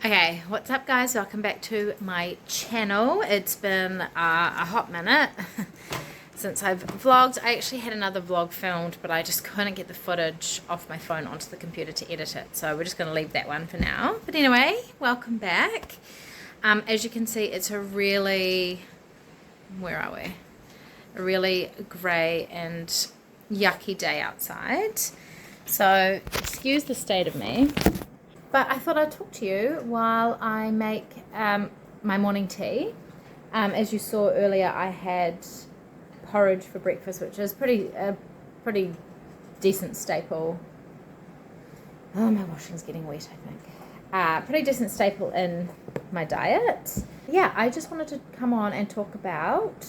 Okay, what's up guys? Welcome back to my channel. It's been a hot minute since I've vlogged. I actually had another vlog filmed, but I just couldn't get the footage off my phone onto the computer to edit it. So we're just going to leave that one for now. But anyway, welcome back. As you can see, it's a really, where are we? A really grey and yucky day outside. So excuse the state of me. But I thought I'd talk to you while I make my morning tea. As you saw earlier, I had porridge for breakfast, which is pretty decent staple. Oh, my washing's getting wet, I think. Pretty decent staple in my diet. Yeah, I just wanted to come on and talk about,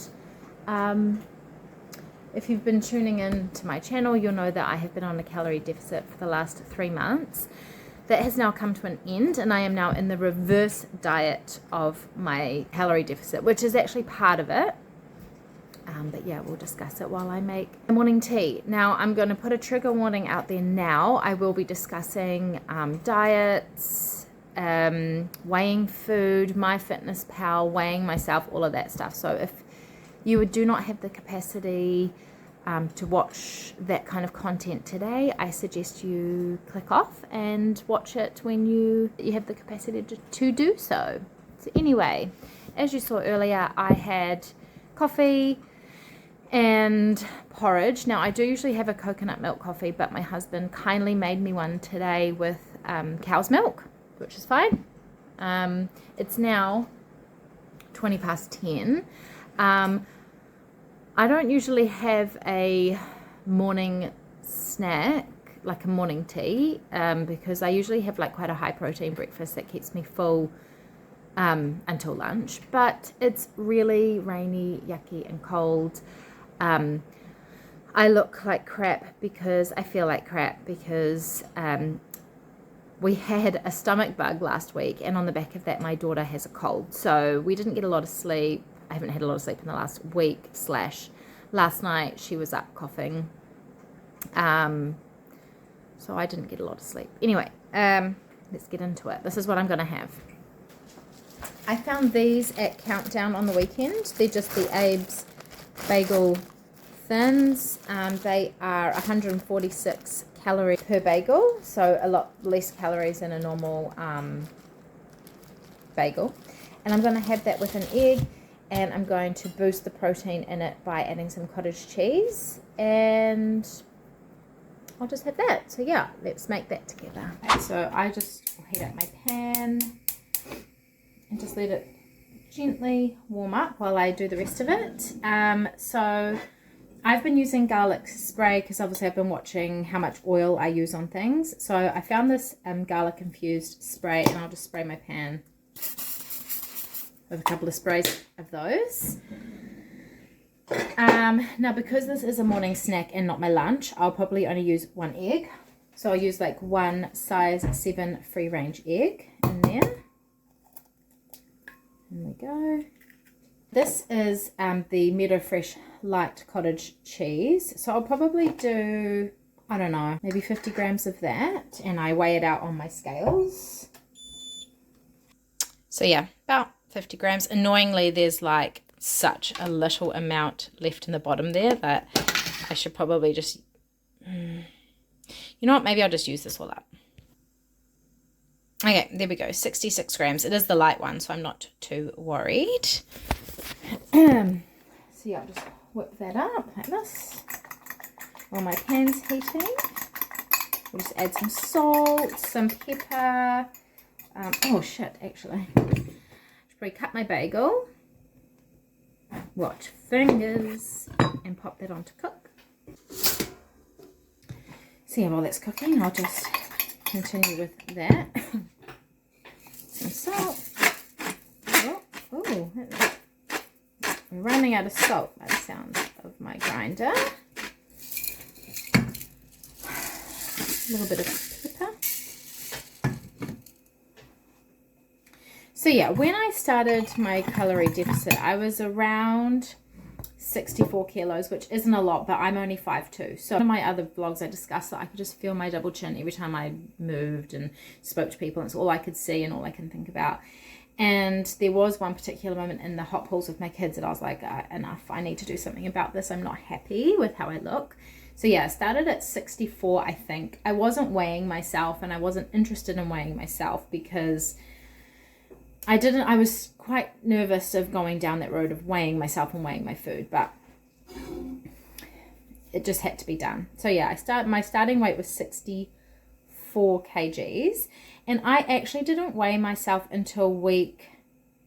if you've been tuning in to my channel, you'll know that I have been on a calorie deficit for the last 3 months. That has now come to an end, and I am now in the reverse diet of my calorie deficit, which is actually part of it. But yeah, we'll discuss it while I make the morning tea. Now, I'm going to put a trigger warning out there now. I will be discussing diets, weighing food, MyFitnessPal, weighing myself, all of that stuff. So if you do not have the capacity to watch that kind of content today, I suggest you click off and watch it when you have the capacity to do so. So anyway, as you saw earlier, I had coffee and porridge. Now, I do usually have a coconut milk coffee, but my husband kindly made me one today with cow's milk, which is fine. It's now 20 past 10. I don't usually have a morning snack, like a morning tea, because I usually have like quite a high protein breakfast that keeps me full until lunch. But it's really rainy, yucky and cold. I look like crap because I feel like crap because we had a stomach bug last week, and on the back of that my daughter has a cold. So we didn't get a lot of sleep. I haven't had a lot of sleep in the last week / last night she was up coughing. So I didn't get a lot of sleep. Anyway, let's get into it. This is what I'm going to have. I found these at Countdown on the weekend. They're just the Abe's bagel thins. They are 146 calories per bagel, so a lot less calories than a normal bagel. And I'm going to have that with an egg. And I'm going to boost the protein in it by adding some cottage cheese. And I'll just have that. So yeah, let's make that together. Okay, so I just heat up my pan and just let it gently warm up while I do the rest of it. So I've been using garlic spray because obviously I've been watching how much oil I use on things. So I found this garlic infused spray, and I'll just spray my pan with a couple of sprays of those. Now, because this is a morning snack and not my lunch, I'll probably only use 1 egg. So I'll use like 1 size 7 free range egg in there. There we go. This is the Meadow Fresh light cottage cheese. So I'll probably do, I don't know, maybe 50 grams of that, and I weigh it out on my scales. So yeah, about 50 grams. Annoyingly, there's like such a little amount left in the bottom there that I should probably just, you know what, maybe I'll just use this all up. Okay, there we go, 66 grams. It is the light one, so I'm not too worried. So yeah, I'll just whip that up like this while my pan's heating. We'll just add some salt, some pepper. Oh shit, actually. Probably cut my bagel, watch fingers, and pop that on to cook. So yeah, while that's cooking, I'll just continue with that. Some salt. Oh, I'm running out of salt by the sound of my grinder. A little bit of pepper. So yeah, when I started my calorie deficit, I was around 64 kilos, which isn't a lot, but I'm only 5'2". So in my other vlogs I discussed that I could just feel my double chin every time I moved and spoke to people, and it's all I could see and all I can think about. And there was one particular moment in the hot pools with my kids that I was like, enough, I need to do something about this. I'm not happy with how I look. So yeah, I started at 64, I think. I wasn't weighing myself, and I wasn't interested in weighing myself because I was quite nervous of going down that road of weighing myself and weighing my food, but it just had to be done. So yeah, my starting weight was 64 kgs, and I actually didn't weigh myself until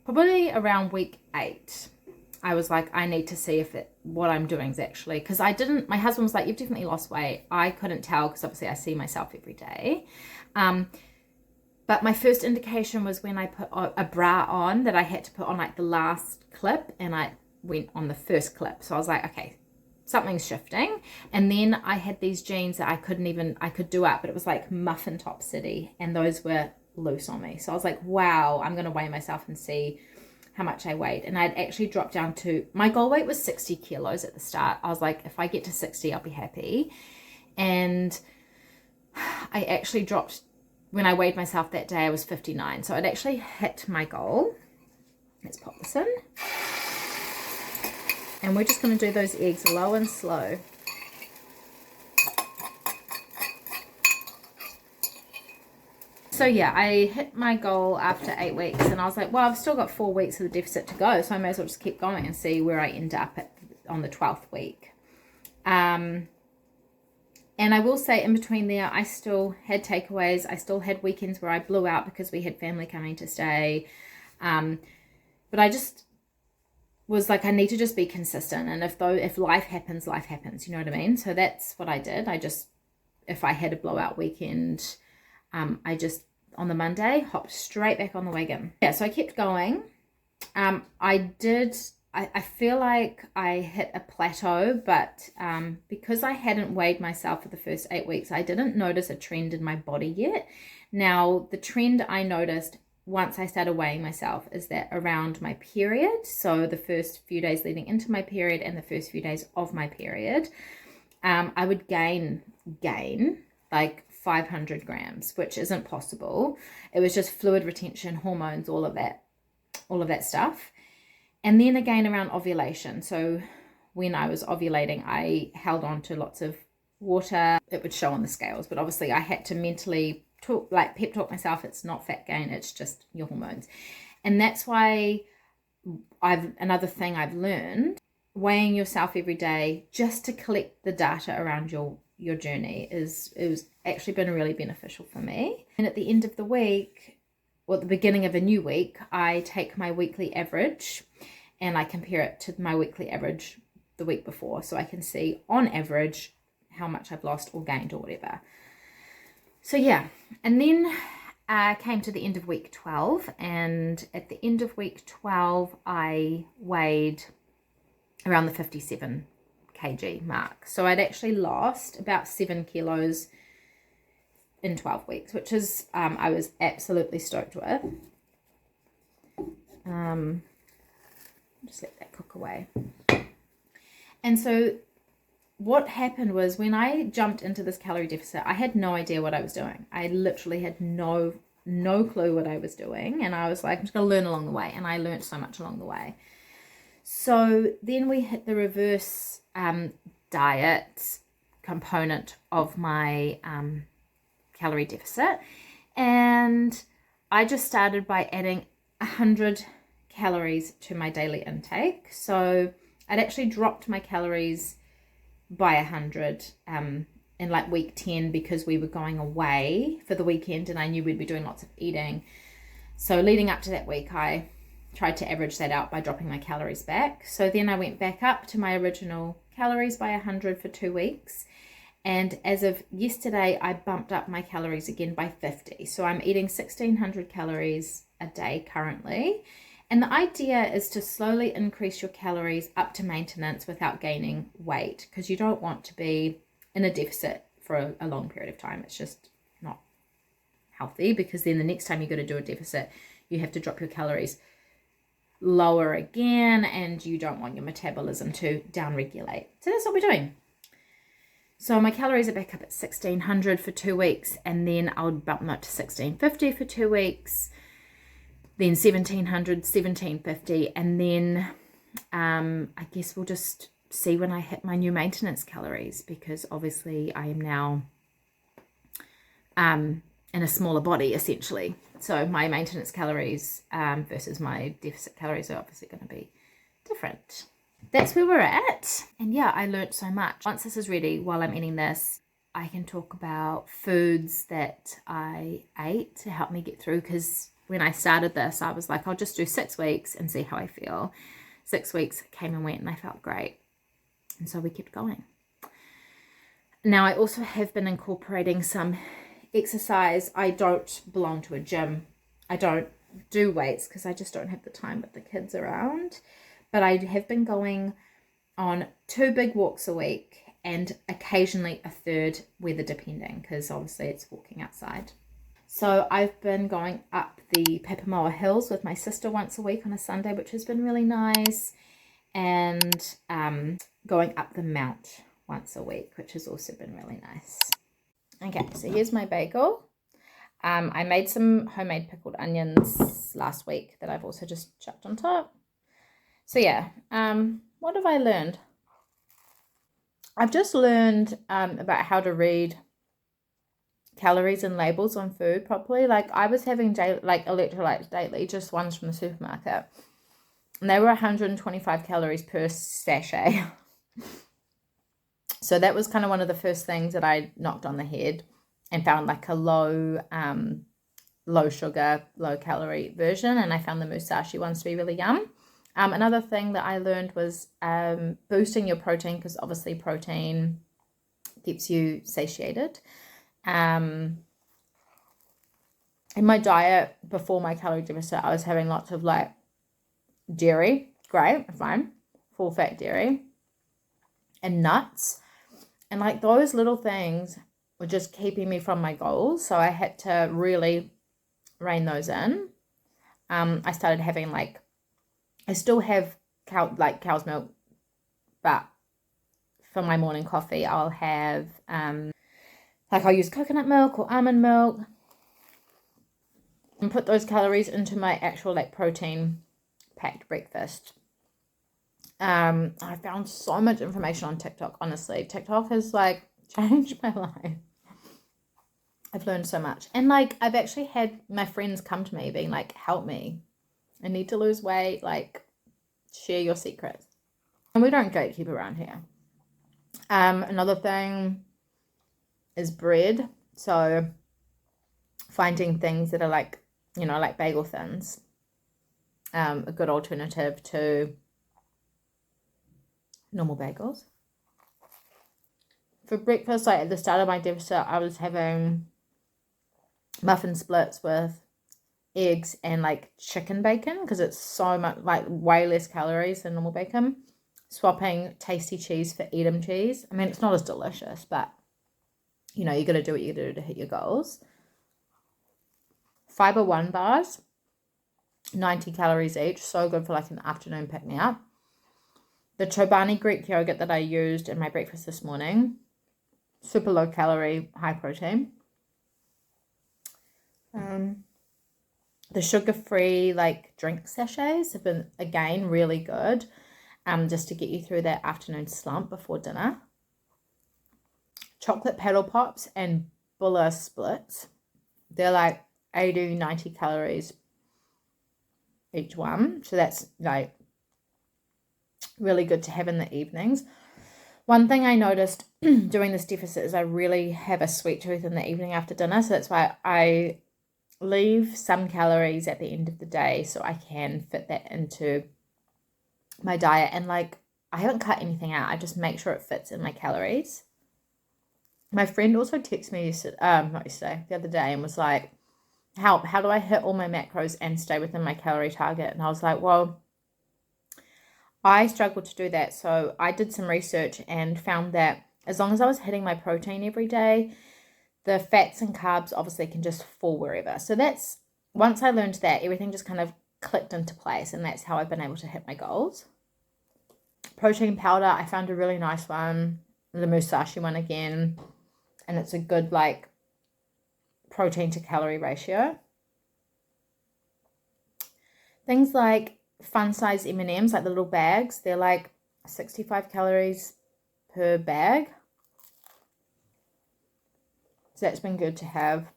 probably around week 8. I was like, I need to see if what I'm doing is actually, because my husband was like, you've definitely lost weight. I couldn't tell because obviously I see myself every day. But my first indication was when I put a bra on, that I had to put on like the last clip, and I went on the first clip. So I was like, okay, something's shifting. And then I had these jeans that I could do up, but it was like muffin top city, and those were loose on me. So I was like, wow, I'm going to weigh myself and see how much I weighed. And I'd actually dropped down to, my goal weight was 60 kilos at the start. I was like, if I get to 60, I'll be happy. And I actually dropped, when I weighed myself that day, I was 59. So I'd actually hit my goal. Let's pop this in. And we're just going to do those eggs low and slow. So yeah, I hit my goal after 8 weeks, and I was like, well, I've still got 4 weeks of the deficit to go, so I may as well just keep going and see where I end up on the 12th week. And I will say, in between there, I still had takeaways. I still had weekends where I blew out because we had family coming to stay. But I just was like, I need to just be consistent. And if life happens, life happens. You know what I mean? So that's what I did. If I had a blowout weekend, I just, on the Monday, hopped straight back on the wagon. Yeah, so I kept going. I feel like I hit a plateau, but because I hadn't weighed myself for the first 8 weeks, I didn't notice a trend in my body yet. Now, the trend I noticed once I started weighing myself is that around my period, so the first few days leading into my period and the first few days of my period, I would gain like 500 grams, which isn't possible. It was just fluid retention, hormones, all of that stuff. And then again around ovulation. So when I was ovulating, I held on to lots of water. It would show on the scales, but obviously I had to mentally pep talk myself. It's not fat gain, it's just your hormones. And that's why another thing I've learned, weighing yourself every day just to collect the data around your journey it was actually been really beneficial for me. And at the end of the week, or at the beginning of a new week, I take my weekly average and I compare it to my weekly average the week before, so I can see on average how much I've lost or gained or whatever. So yeah, and then I came to the end of week 12, and at the end of week 12 I weighed around the 57 kg mark. So I'd actually lost about 7 kilos in 12 weeks, which is I was absolutely stoked with. Just let that cook away. And so what happened was, when I jumped into this calorie deficit, I had no idea what I was doing. I literally had no clue what I was doing, and I was like, I'm just going to learn along the way, and I learned so much along the way. So then we hit the reverse diet component of my calorie deficit, and I just started by adding 100 calories to my daily intake. So I'd actually dropped my calories by 100 in like week 10 because we were going away for the weekend and I knew we'd be doing lots of eating. So leading up to that week, I tried to average that out by dropping my calories back. So then I went back up to my original calories by 100 for 2 weeks. And as of yesterday, I bumped up my calories again by 50. So I'm eating 1,600 calories a day currently. And the idea is to slowly increase your calories up to maintenance without gaining weight, because you don't want to be in a deficit for a long period of time. It's just not healthy, because then the next time you go to do a deficit, you have to drop your calories lower again, and you don't want your metabolism to downregulate. So that's what we're doing. So my calories are back up at 1600 for 2 weeks, and then I would bump them up to 1650 for 2 weeks, then 1700, 1750, and then I guess we'll just see when I hit my new maintenance calories, because obviously I am now in a smaller body essentially. So my maintenance calories versus my deficit calories are obviously going to be different. That's where we're at. And yeah, I learned so much. Once this is ready, while I'm eating this, I can talk about foods that I ate to help me get through, because when I started this, I was like, I'll just do 6 weeks and see how I feel. 6 weeks came and went and I felt great. And so we kept going. Now I also have been incorporating some exercise. I don't belong to a gym. I don't do weights because I just don't have the time with the kids around. But I have been going on 2 big walks a week and occasionally a third, weather depending, because obviously it's walking outside. So I've been going up the Papamoa Hills with my sister once a week on a Sunday, which has been really nice, and going up the Mount once a week, which has also been really nice. Okay, so here's my bagel. I made some homemade pickled onions last week that I've also just chucked on top. So yeah, what have I learned? I've just learned about how to read calories and labels on food properly. Like I was having electrolytes daily, just ones from the supermarket, and they were 125 calories per sachet. So that was kind of one of the first things that I knocked on the head and found like a low sugar, low calorie version. And I found the Musashi ones to be really yum. Another thing that I learned was boosting your protein, because obviously protein keeps you satiated. In my diet before my calorie deficit, I was having lots of like dairy, great, fine, full fat dairy, and nuts. And like those little things were just keeping me from my goals. So I had to really rein those in. I started having like, I still have cow's milk, but for my morning coffee, I'll have, I'll use coconut milk or almond milk and put those calories into my actual like protein packed breakfast. I found so much information on TikTok, honestly. TikTok has like changed my life. I've learned so much. And like, I've actually had my friends come to me being like, help me. I need to lose weight. Like, share your secrets. And we don't gatekeep around here. Another thing is bread. So finding things that are like, you know, like bagel thins. A good alternative to normal bagels. For breakfast, like at the start of my deficit, I was having muffin splits with eggs and like chicken bacon, because it's so much, like way less calories than normal bacon. Swapping tasty cheese for Edam cheese. I mean, it's not as delicious, but you know, you got to do what you got to do to hit your goals. Fiber One bars, 90 calories each, so good for like an afternoon pick-me-up. The Chobani Greek yogurt that I used in my breakfast this morning, super low calorie, high protein. The sugar-free like drink sachets have been, again, really good, just to get you through that afternoon slump before dinner. Chocolate paddle pops and Bulla splits. They're like 80, 90 calories each one. So that's like really good to have in the evenings. One thing I noticed doing this deficit is I really have a sweet tooth in the evening after dinner. So that's why I leave some calories at the end of the day so I can fit that into my diet. And like, I haven't cut anything out. I just make sure it fits in my calories. My friend also texted me the other day and was like, how do I hit all my macros and stay within my calorie target? And I was like, well, I struggled to do that. So I did some research and found that as long as I was hitting my protein every day, the fats and carbs obviously can just fall wherever. So that's, once I learned that, everything just kind of clicked into place, and that's how I've been able to hit my goals. Protein powder, I found a really nice one, the Musashi one again, and it's a good like protein to calorie ratio. Things like fun size M&Ms, like the little bags, they're like 65 calories per bag. So that's been good to have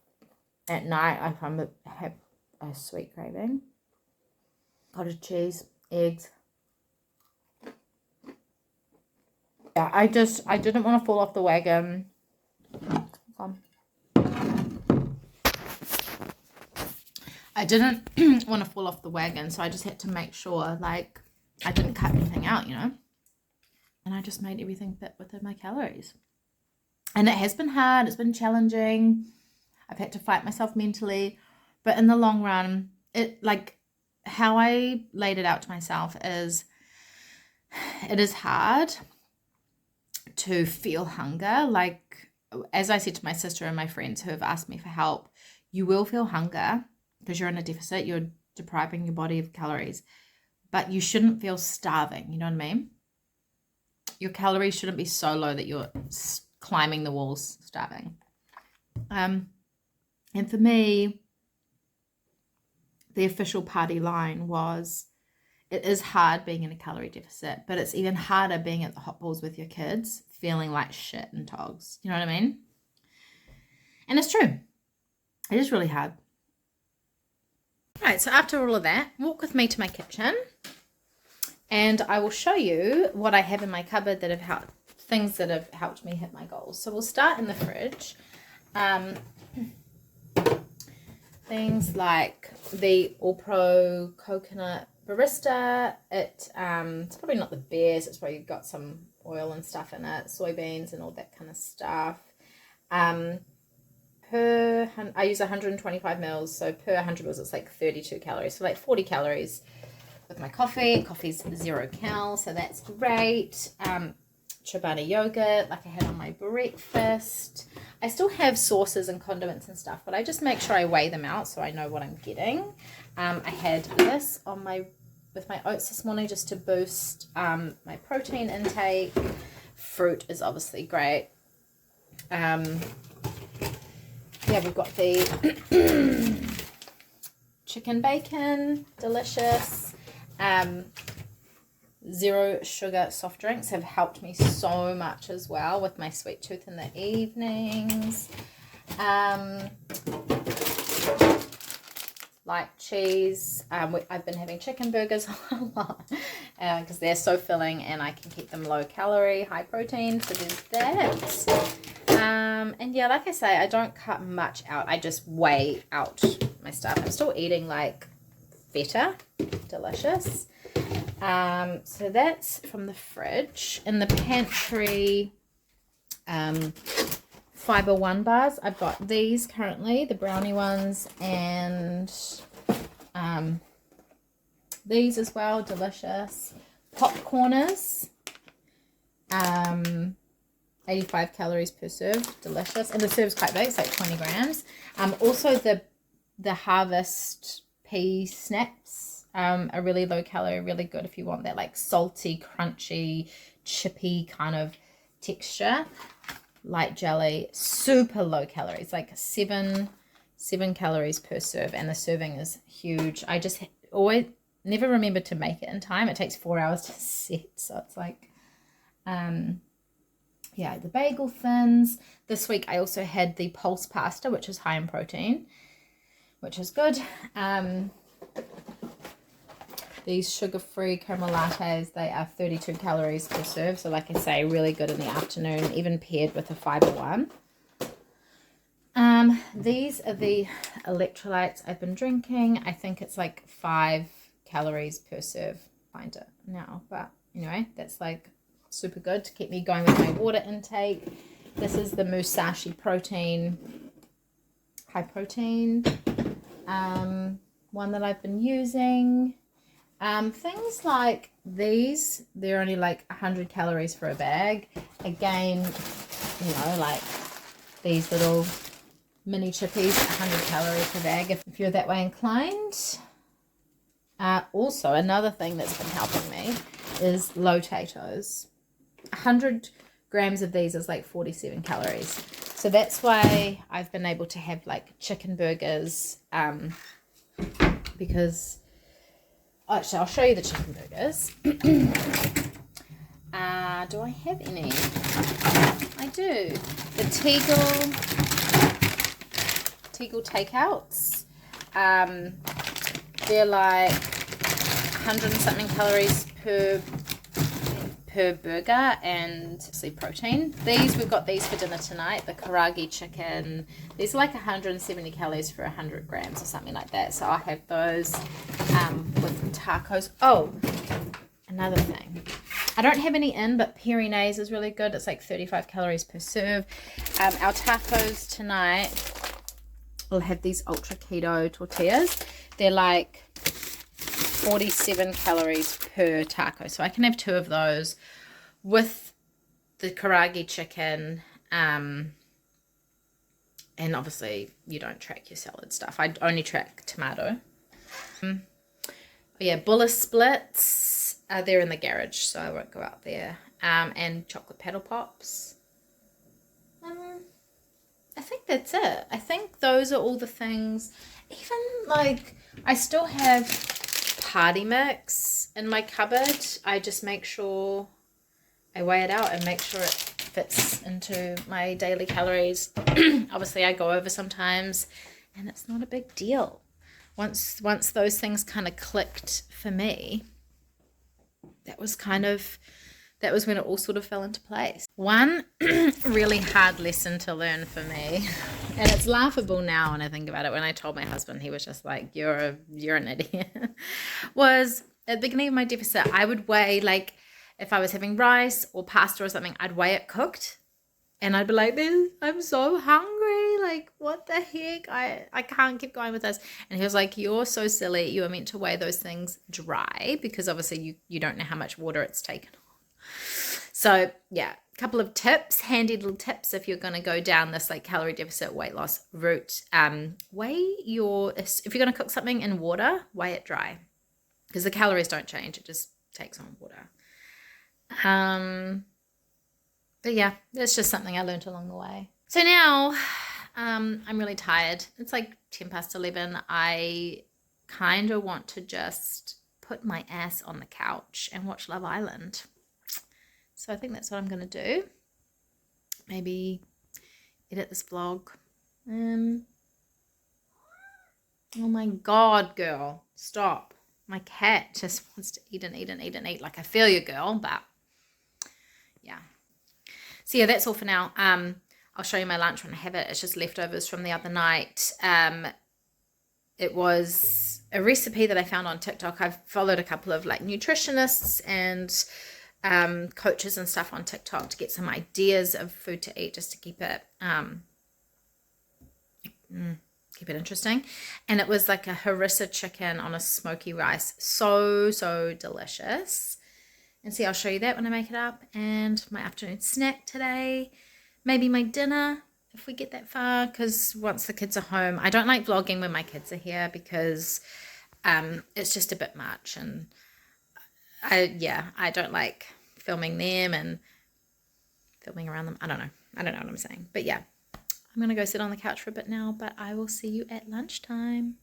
at night if I have a sweet craving. Cottage cheese, eggs. Yeah, I didn't want to fall off the wagon. I didn't want to fall off the wagon, so I just had to make sure like I didn't cut anything out, you know. And I just made everything fit within my calories. And it has been hard, it's been challenging. I've had to fight myself mentally, but in the long run, it like how I laid it out to myself is it is hard to feel hunger. Like, as I said to my sister and my friends who have asked me for help, you will feel hunger because you're in a deficit, you're depriving your body of calories, but you shouldn't feel starving, you know what I mean? Your calories shouldn't be so low that you're climbing the walls starving. And for me, the official party line was, it is hard being in a calorie deficit, but it's even harder being at the hot balls with your kids, feeling like shit and togs. You know what I mean? And it's true. It is really hard. All right, so after all of that, walk with me to my kitchen and I will show you what I have in my cupboard that have helped, things that have helped me hit my goals. So we'll start in the fridge. Things like the All Pro Coconut Barista. It's probably not the best. It's probably got some oil and stuff in it, soybeans and all that kind of stuff. I use 125 mils, so per 100 mils it's like 32 calories, so like 40 calories with my coffee. Coffee's 0 cal, so that's great. Ciabatta yogurt like I had on my breakfast. I still have sauces and condiments and stuff, but I just make sure I weigh them out so I know what I'm getting. I had this on with my oats this morning just to boost my protein intake. Fruit is obviously great. Yeah, we've got the chicken bacon, delicious. 0 sugar soft drinks have helped me so much as well with my sweet tooth in the evenings. Like cheese. I've been having chicken burgers a lot because they're so filling and I can keep them low calorie, high protein, so there's that. And yeah, like I say, I don't cut much out. I just weigh out my stuff. I'm still eating like feta, delicious. So that's from the fridge. In the pantry, Fiber One bars. I've got these currently, the brownie ones, and these as well, delicious. Popcorners, 85 calories per serve, delicious, and the serve's quite big, it's like 20 grams. Also the Harvest pea snaps are really low calorie, really good if you want that like salty, crunchy, chippy kind of texture. Light jelly, super low calories, like 7 calories per serve, and the serving is huge. I just always never remember to make it in time. It takes 4 hours to set, so it's like yeah, the bagel thins. This week I also had the pulse pasta, which is high in protein, which is good. These sugar-free caramel lattes, they are 32 calories per serve. So like I say, really good in the afternoon, even paired with a Fiber One. These are the electrolytes I've been drinking. I think it's like 5 calories per serve. Find it now. But anyway, that's like super good to keep me going with my water intake. This is the Musashi protein, high protein, one that I've been using. Things like these, they're only like 100 calories for a bag. Again, you know, like these little mini chippies, 100 calories per bag if you're that way inclined. Also, another thing that's been helping me is low potatoes. 100 grams of these is like 47 calories. So that's why I've been able to have like chicken burgers, because actually I'll show you the chicken burgers. Do I have any? I do. The Tegel takeouts. They're like 100 and something calories per burger, and obviously protein. We've got these for dinner tonight, the karaage chicken. These are like 170 calories for 100 grams or something like that. So I'll have those with tacos. Oh, another thing. I don't have any in, but Pyrenees is really good. It's like 35 calories per serve. Our tacos tonight will have these ultra keto tortillas. They're like 47 calories per taco. So I can have 2 of those with the karaage chicken. And obviously you don't track your salad stuff. I only track tomato. Yeah, bulla splits. They're in the garage, so I won't go out there. And chocolate paddle pops. I think that's it. I think those are all the things. Even like I still have party mix in my cupboard. I just make sure I weigh it out and make sure it fits into my daily calories. Obviously I go over sometimes and it's not a big deal. Once those things kind of clicked for me, that was when it all sort of fell into place. One really hard lesson to learn for me, and it's laughable now when I think about it. When I told my husband, he was just like, you're an idiot. Was at the beginning of my deficit, I would weigh, like if I was having rice or pasta or something, I'd weigh it cooked. And I'd be like, I'm so hungry. Like, what the heck? I can't keep going with this. And he was like, you're so silly. You are meant to weigh those things dry because obviously you don't know how much water it's taken on. So, yeah, a couple of tips, handy little tips if you're going to go down this like calorie deficit weight loss route. If you're going to cook something in water, weigh it dry because the calories don't change. It just takes on water. But yeah, that's just something I learned along the way. So now I'm really tired. It's like 11:10. I kind of want to just put my ass on the couch and watch Love Island. So I think that's what I'm going to do. Maybe edit this vlog. Oh my God, girl. Stop. My cat just wants to eat and eat and eat and eat. Like, I feel you, girl, but yeah. So yeah, that's all for now. I'll show you my lunch when I have it. It's just leftovers from the other night. It was a recipe that I found on TikTok. I've followed a couple of like nutritionists and coaches and stuff on TikTok to get some ideas of food to eat, just to keep it interesting. And it was like a harissa chicken on a smoky rice. So delicious. And see, I'll show you that when I make it up. And my afternoon snack today, maybe my dinner if we get that far, because once the kids are home, I don't like vlogging when my kids are here because it's just a bit much. And I don't like filming them and filming around them. I don't know what I'm saying. But yeah, I'm going to go sit on the couch for a bit now, but I will see you at lunchtime.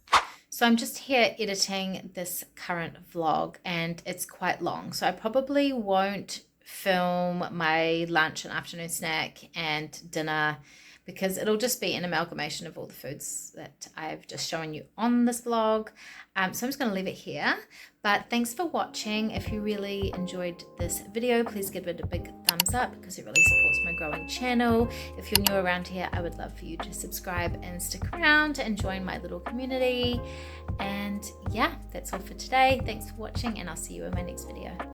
So I'm just here editing this current vlog and it's quite long. So I probably won't film my lunch and afternoon snack and dinner because it'll just be an amalgamation of all the foods that I've just shown you on this vlog. So I'm just going to leave it here. But thanks for watching. If you really enjoyed this video, please give it a big thumbs up because it really supports my growing channel. If you're new around here, I would love for you to subscribe and stick around and join my little community. And yeah, that's all for today. Thanks for watching and I'll see you in my next video.